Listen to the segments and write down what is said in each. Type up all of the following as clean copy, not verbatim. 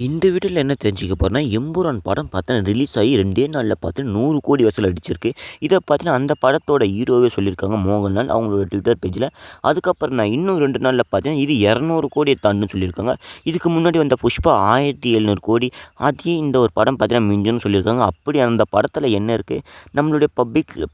இந்த வீடியோல என்ன தெரிஞ்சுக்க போறோம்னா, எம்புரான் படம் பார்த்தீங்கன்னா ரிலீஸ் ஆகி 2டே நாள்ல பார்த்தீங்கன்னா 100 கோடி வசூல் அடிச்சிருக்கு. இத பார்த்தீங்கன்னா அந்த படத்தோட ஹீரோவே சொல்லியிருக்காங்க மோகன்லால் அவங்களோட ட்விட்டர் பேஜ்ல. அதுக்கப்புறம் நான் இன்னும் 2 நாள்ல பார்த்தீங்கன்னா இது 200 கோடிய தாண்டும்னு சொல்லியிருக்காங்க. இதுக்கு முன்னாடி வந்த புஷ்பா 1700 கோடி அதையும் இந்த ஒரு படம் பார்த்தீங்கன்னா மிஞ்சும்னு சொல்லியிருக்காங்க. அப்படி அந்த படத்துல என்ன இருக்கு? நம்மளுடைய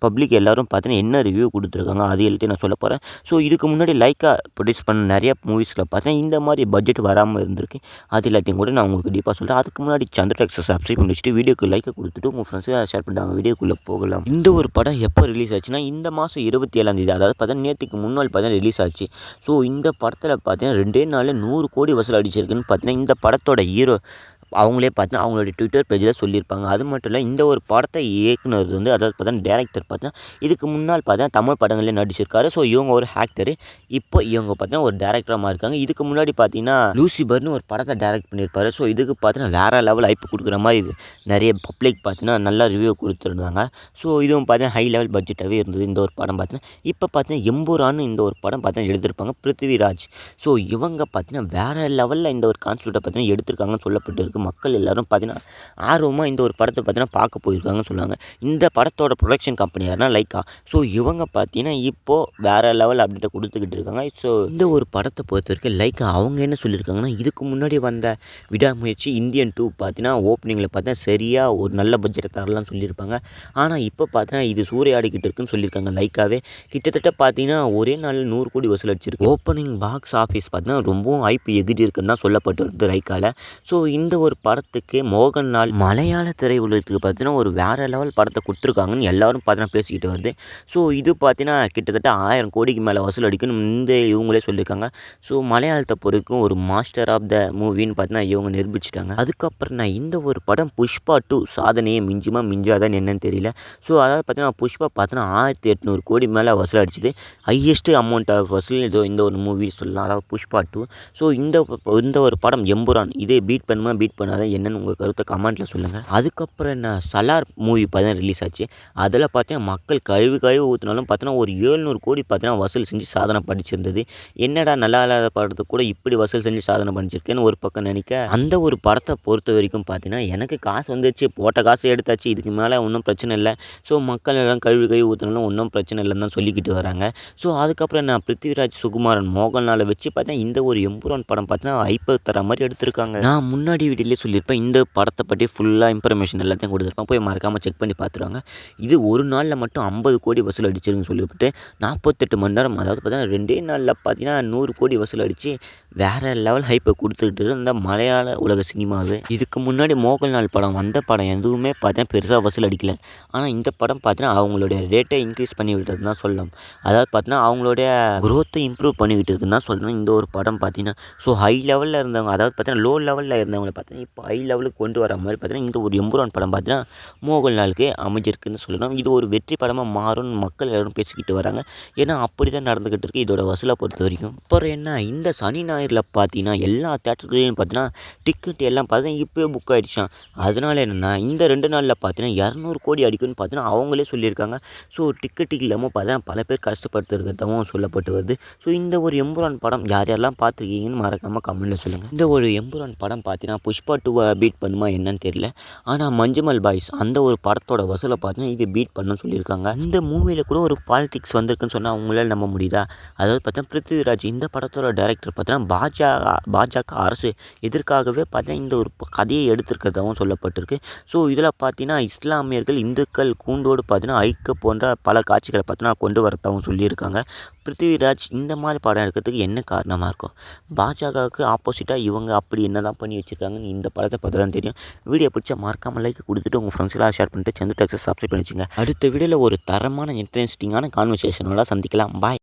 பப்ளிக் எல்லாரும் பார்த்தீங்கன்னா என்ன ரிவ்யூ குடுத்துருக்காங்க? அது எல்லாத்தையும் நான் சொல்லப் போறேன். ஸோ இதுக்கு முன்னாடி லைக்கா ப்ரொடியூஸ் பண்ண நிறைய மூவிஸ்ல பார்த்தீங்கன்னா இந்த மாதிரி பட்ஜெட் வராம இருந்திருக்கு. அது எல்லாத்தையும் கூட நான் உங்களுக்கு டீப்பாக சொல்கிறேன். அதுக்கு முன்னாடி சந்திர டெக்ஸை சப்ஸ்கிரைப் பண்ணி வச்சுட்டு வீடியோக்கு லைக்கை கொடுத்துட்டு உங்கள் ஃப்ரெண்ட்ஸை ஷேர் பண்ணிட்டாங்க. வீடியோக்குள்ளே போகலாம். இந்த ஒரு படம் எப்போ ரிலீஸ் ஆச்சுன்னா இந்த மாதம் 27ஆம் தேதி, அதாவது பார்த்தீங்கன்னா நேற்றுக்கு முன்னாள் பார்த்தீங்கன்னா ரிலீஸ் ஆச்சு. ஸோ இந்த படத்தில் பார்த்தீங்கன்னா 2டே நாளில் 100 கோடி வசூல் அடிச்சிருக்குன்னு பார்த்தீங்கன்னா இந்த படத்தோட ஹீரோ அவங்களே பார்த்தீங்கன்னா அவங்களுடைய ட்விட்டர் பேஜில் சொல்லியிருப்பாங்க. அது மட்டும் இல்லை, இந்த ஒரு படத்தை இயக்குனர் வந்து, அதாவது பார்த்தீங்கன்னா டேரக்டர் பார்த்தீங்கன்னா இதுக்கு முன்னால் பார்த்தீங்கன்னா தமிழ் படங்களே நடிச்சிருக்காரு. ஸோ இவங்க ஒரு ஆக்டரு, இப்போ இவங்க பார்த்தீங்கன்னா ஒரு டேரக்டராக இருக்காங்க. இதுக்கு முன்னாடி பார்த்தீங்கன்னா லூசிபர்னு ஒரு படத்தை டேரக்ட் பண்ணியிருப்பாரு. ஸோ இதுக்கு பார்த்தீங்கன்னா வேறு லெவல் ஹைப் கொடுக்குற மாதிரி நிறைய பப்ளிக் பார்த்தீங்கன்னா நல்லா ரிவ்யூ கொடுத்துருந்தாங்க. ஸோ இதுவும் பார்த்தீங்கன்னா ஹை லெவல் பட்ஜெட்டாகவே இருந்தது இந்த ஒரு படம் பார்த்தீங்கன்னா. இப்போ பார்த்தீங்கன்னா எம்புரான்னு இந்த ஒரு படம் பார்த்தீங்கன்னா எடுத்திருப்பாங்க பிருத்திவிராஜ். ஸோ இவங்க பார்த்தீங்கன்னா வேறு லெவலில் இந்த ஒரு கான்செப்டை பார்த்தீங்கன்னா எடுத்திருக்காங்கன்னு சொல்லப்பட்டிருக்கு. மக்கள் எல்லாரும் பார்த்தீங்கன்னா ஆர்வமாக இந்த ஒரு படத்தை பார்த்தீங்கன்னா பார்க்க போயிருக்காங்கன்னு சொல்லுவாங்க. இந்த படத்தோட ப்ரொடக்ஷன் கம்பெனி யாருன்னா லைக்கா. ஸோ இவங்க பார்த்தீங்கன்னா இப்போது வேறு லெவல் அப்டேட்டை கொடுத்துக்கிட்டு இருக்காங்க. ஸோ இந்த ஒரு படத்தை பொறுத்த வரைக்கும் லைக்கா அவங்க என்ன சொல்லியிருக்காங்கன்னா, இதுக்கு முன்னாடி வந்த விடாமுயற்சி இந்தியன் 2 பார்த்தீங்கன்னா ஓப்பனிங்கில் பார்த்தீங்கன்னா சரியாக ஒரு நல்ல பட்ஜெட்டை தரலாம்னு சொல்லியிருப்பாங்க. ஆனால் இப்போ பார்த்தீங்கன்னா இது சூறையாடிக்கிட்டு இருக்குன்னு சொல்லியிருக்காங்க லைக்காவே. கிட்டத்தட்ட பார்த்தீங்கன்னா ஒரே நாளில் 100 கோடி வசூல் அடிச்சிருக்கு. ஓப்பனிங் பாக்ஸ் ஆஃபீஸ் பார்த்தீங்கன்னா ரொம்பவும் ஹைப் எகிரி இருக்குன்னு தான் சொல்லப்பட்டு வருது லைக்காவில். ஸோ இந்த ஒரு படத்துக்கு மோகன்லால் மலையாள திரையுலகத்துக்கு பார்த்தீங்கன்னா ஒரு வேறு லெவல் படத்தை கொடுத்துருக்காங்கன்னு எல்லாரும் பார்த்தீங்கன்னா பேசிக்கிட்டு வருது. ஸோ இது பார்த்தீங்கன்னா கிட்டத்தட்ட 1000 கோடிக்கு மேலே வசூல் அடிக்குன்னு இவங்களே சொல்லியிருக்காங்க. ஸோ மலையாளத்தை பொறுக்கும் ஒரு மாஸ்டர் ஆஃப் த மூவின்னு பார்த்தீங்கன்னா இவங்க நிரூபிச்சிட்டாங்க. அதுக்கப்புறம் நான் இந்த ஒரு படம் புஷ்பா 2 சாதனையை மிஞ்சுமா மிஞ்சாதான்னு என்னன்னு தெரியல. ஸோ அதாவது பார்த்தீங்கன்னா புஷ்பா பார்த்தீங்கன்னா 1800 கோடி மேலே வசூல் அடிச்சது. ஹையஸ்ட் அமௌண்ட் ஆஃப் வசூல் ஏதோ இந்த ஒரு மூவி சொல்லலாம், அதாவது புஷ்பா 2. ஸோ இந்த ஒரு படம் எம்புரான் இதே பீட் பண்ணுமா பீட் பண்ணாத என்னன்னு உங்கள் கருத்தை கமெண்ட்டில் சொல்லுங்கள். அதுக்கப்புறம் என்ன சலார் மூவி பார்த்தீங்கன்னா ரிலீஸ் ஆச்சு. அதில் பார்த்தீங்கன்னா மக்கள் கழுவி ஊற்றினாலும் பார்த்தீங்கன்னா ஒரு 700 கோடி பார்த்தீங்கன்னா வசூல் செஞ்சு சாதனை படிச்சிருந்தது. என்னடா நல்லா இல்லாத படத்துக்கு கூட இப்படி வசூல் செஞ்சு சாதனை பண்ணிச்சிருக்கேன்னு ஒரு பக்கம் நினைக்க, அந்த ஒரு படத்தை பொறுத்த வரைக்கும் பார்த்தீங்கன்னா எனக்கு காசு வந்துச்சு, போட்ட காசு எடுத்தாச்சு, இதுக்கு மேலே ஒன்றும் பிரச்சனை இல்லை. ஸோ மக்கள் எல்லாம் கழுவி ஊற்றினாலும் ஒன்றும் பிரச்சனை இல்லைன்னு தான் சொல்லிக்கிட்டு வராங்க. ஸோ அதுக்கப்புறம் நான் பிருத்திவிராஜ் சுகுமாரன் மோகன்லாலை வச்சு பார்த்தீங்கன்னா இந்த ஒரு எம்புரான் படம் பார்த்தீங்கன்னா ஐப்ப தர மாதிரி எடுத்திருக்காங்க. நான் முன்னாடி வீடியோலேயே சொல்லியிருப்பேன், இந்த படத்தை பற்றி ஃபுல்லாக இன்ஃபர்மேஷன் எல்லாத்தையும் கொடுத்துருப்பேன். போய் மறக்காமல் செக் பண்ணி பார்த்துருவாங்க. இது ஒரு நாளில் மட்டும் 50 கோடி வசூல் அடிச்சிருக்குன்னு சொல்லிவிட்டு 48 மணி நேரம், அதாவது பார்த்தீங்கன்னா 2டே நாளில் பார்த்தீங்கன்னா 100 கோடி வசூல் அடித்து வேறு லெவல் ஹைப்பை கொடுத்துக்கிட்டு இருந்த மலையாள உலக சினிமாவே. இதுக்கு முன்னாடி மோகன்லால் படம் வந்த படம் எதுவுமே பார்த்தீங்கன்னா பெருசாக வசூல் அடிக்கல. ஆனால் இந்த படம் பார்த்தீங்கன்னா அவங்களுடைய ரேட்டை இன்க்ரீஸ் பண்ணி விட்டதுன்னு தான் சொல்லலாம். அதாவது பார்த்தீங்கன்னா அவங்களுடைய குரோத்தை இம்ப்ரூவ் பண்ணிக்கிட்டு இருக்குன்னு தான் சொல்லணும் இந்த ஒரு படம் பார்த்தீங்கன்னா. ஸோ ஹை லெவலில் இருந்தவங்க, அதாவது பார்த்தீங்கன்னா லோ லெவலில் இருந்தவங்களை பார்த்தீங்கன்னா இப்போ ஹை லெவலுக்கு கொண்டு வர மாதிரி பார்த்தீங்கன்னா இந்த ஒரு எம்புரான் படம் பார்த்தீங்கன்னா மோகன்லாலுக்கு அமைஞ்சிருக்குன்னு சொல்லணும். இது ஒரு வெற்றி படமாக மாறும்னு மக்கள் எல்லாரும் பேசிக்கிட்டு வராங்க. ஏன்னா அப்படி தான் நடந்துக்கிட்டு இருக்குது இதோட வசூலை பொறுத்த வரைக்கும். அப்புறம் என்ன, இந்த சனி ஞாயிறில் பார்த்தீங்கன்னா எல்லா தேட்டர்களையும் பார்த்தீங்கன்னா டிக்கெட் எல்லாம் பார்த்தீங்கன்னா இப்போயே புக் ஆகிடுச்சான். அதனால என்னென்னா இந்த 2 நாளில் பார்த்தீங்கன்னா 200 கோடி அடிக்குன்னு பார்த்தீங்கன்னா அவங்களே சொல்லியிருக்காங்க. ஸோ டிக்கெட் இல்லாமல் பார்த்தீங்கன்னா பல பேர் கஷ்டப்பட்டு இருக்கிறதாகவும் சொல்லப்பட்டு வருது. ஸோ இந்த ஒரு எம்புரான் படம் யாரெல்லாம் பார்த்துருக்கீங்கன்னு மறக்காமல் கமெண்ட்டில் சொல்லுங்கள். இந்த ஒரு எம்புரான் படம் பார்த்தீங்கன்னா புஷ்பா 2 பீட் பண்ணுமா என்னன்னு தெரியல. ஆனால் மஞ்சுமல் பாய்ஸ் அந்த ஒரு படத்தோட வசூலை பார்த்தீங்கன்னா இது பீட் பண்ணணும்னு சொல்லியிருக்காங்க. இந்த மூவியில் கூட ஒரு பாலிடிக்ஸ் வந்திருக்குன்னு சொன்னால் அவங்களால நம்ப முடியுதா? அதாவது பார்த்தீங்கன்னா பிருத்திவிராஜ் இந்த படத்தோட டைரக்டர் பார்த்தீங்கன்னா பாஜக அரசு எதற்காகவே பார்த்தீங்கன்னா இந்த ஒரு கதையை எடுத்திருக்கிறதாகவும் சொல்லப்பட்டிருக்கு. ஸோ இதில் பார்த்தீங்கன்னா இஸ்லாமியர்கள் இந்துக்கள் கூண்டோடு பார்த்தீங்கன்னா ஐக்கிய போன்ற பல காட்சிகளை பார்த்தீங்கன்னா கொண்டு வரதாகவும் சொல்லியிருக்காங்க. பிருத்திவிராஜ் இந்த மாதிரி படம் எடுக்கிறதுக்கு என்ன காரணமாக இருக்கும்? பாஜகவுக்கு ஆப்போசிட்டாக இவங்க அப்படி என்ன தான் பண்ணி வச்சுருக்காங்கன்னு இந்த படத்தை பார்த்து தான் தெரியும். வீடியோ பிடிச்சா மறக்காமல் லைக் கொடுத்துட்டு உங்கள் ஃப்ரெண்ட்ஸ்லாம் ஷேர் பண்ணிட்டு சந்திர டெக்ஸை சப்ஸ்கிரைப் பண்ணி வச்சுங்க. அடுத்த வீடியோவில் ஒரு தரமான இன்ட்ரெஸ்டிங்கான கான்வர்சேஷனோட சந்திக்கலாம். பாய்.